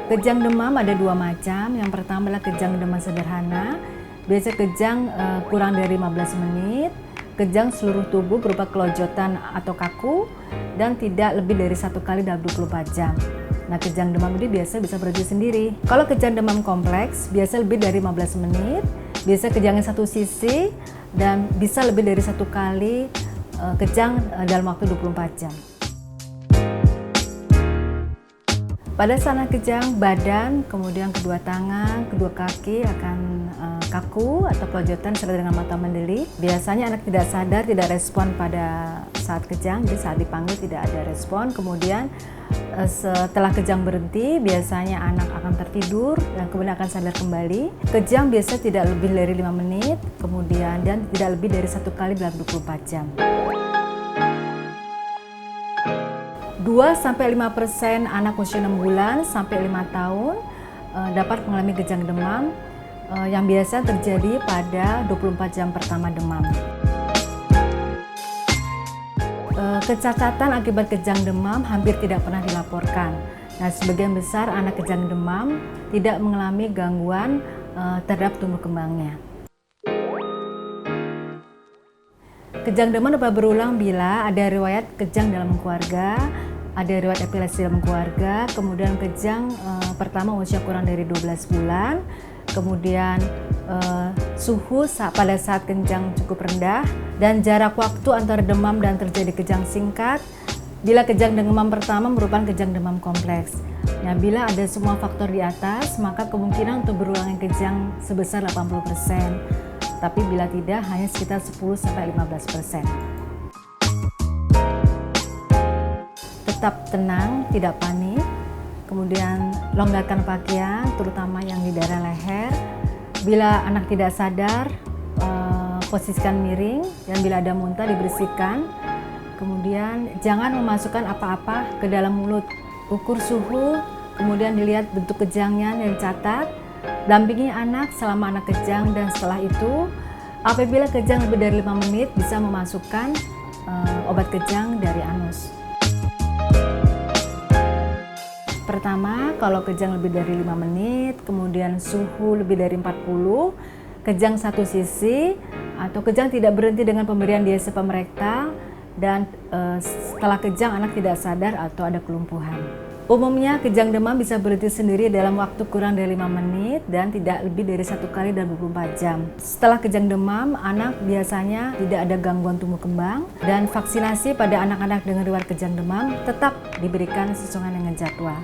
Kejang demam ada dua macam. Yang pertama adalah kejang demam sederhana. Biasa kejang kurang dari 15 menit. Kejang seluruh tubuh berupa kelojotan atau kaku dan tidak lebih dari 1 kali dalam 24 jam. Nah, kejang demam ini biasa bisa berhenti sendiri. Kalau kejang demam kompleks, biasa lebih dari 15 menit. Biasa kejangnya satu sisi dan bisa lebih dari 1 kali kejang dalam waktu 24 jam. Pada saat kejang, badan, kemudian kedua tangan, kedua kaki akan kaku atau kelojotan serta dengan mata mendeli. Biasanya anak tidak sadar, tidak respon pada saat kejang, jadi saat dipanggil tidak ada respon. Kemudian setelah kejang berhenti, biasanya anak akan tertidur dan kemudian akan sadar kembali. Kejang biasa tidak lebih dari 5 menit, kemudian dan tidak lebih dari 1 kali dalam 24 jam. 2-5% anak usia 6 bulan sampai 5 tahun dapat mengalami kejang demam yang biasa terjadi pada 24 jam pertama demam. Kecacatan akibat kejang demam hampir tidak pernah dilaporkan. Nah, sebagian besar anak kejang demam tidak mengalami gangguan terhadap tumbuh kembangnya. Kejang demam dapat berulang bila ada riwayat kejang dalam keluarga, ada riwayat epilepsi dalam keluarga, kemudian kejang pertama usia kurang dari 12 bulan, kemudian suhu pada saat kejang cukup rendah, dan jarak waktu antara demam dan terjadi kejang singkat. Bila kejang demam pertama merupakan kejang demam kompleks. Nah, bila ada semua faktor di atas, maka kemungkinan untuk berulangnya kejang sebesar 80%. Tapi bila tidak, hanya sekitar 10-15%. Tetap tenang, tidak panik. Kemudian longgarkan pakaian, terutama yang di daerah leher. Bila anak tidak sadar, posisikan miring, dan bila ada muntah dibersihkan. Kemudian jangan memasukkan apa-apa ke dalam mulut. Ukur suhu, kemudian dilihat bentuk kejangnya dan dicatat. Dampingi anak selama anak kejang, dan setelah itu apabila kejang lebih dari 5 menit bisa memasukkan obat kejang dari anus. Pertama, kalau kejang lebih dari 5 menit, kemudian suhu lebih dari 40, kejang satu sisi, atau kejang tidak berhenti dengan pemberian diazepam rektal, dan setelah kejang anak tidak sadar atau ada kelumpuhan. Umumnya kejang demam bisa berhenti sendiri dalam waktu kurang dari 5 menit dan tidak lebih dari 1 kali dalam 24 jam. Setelah kejang demam, anak biasanya tidak ada gangguan tumbuh kembang, dan vaksinasi pada anak-anak dengan riwayat kejang demam tetap diberikan sesuai dengan jadwal.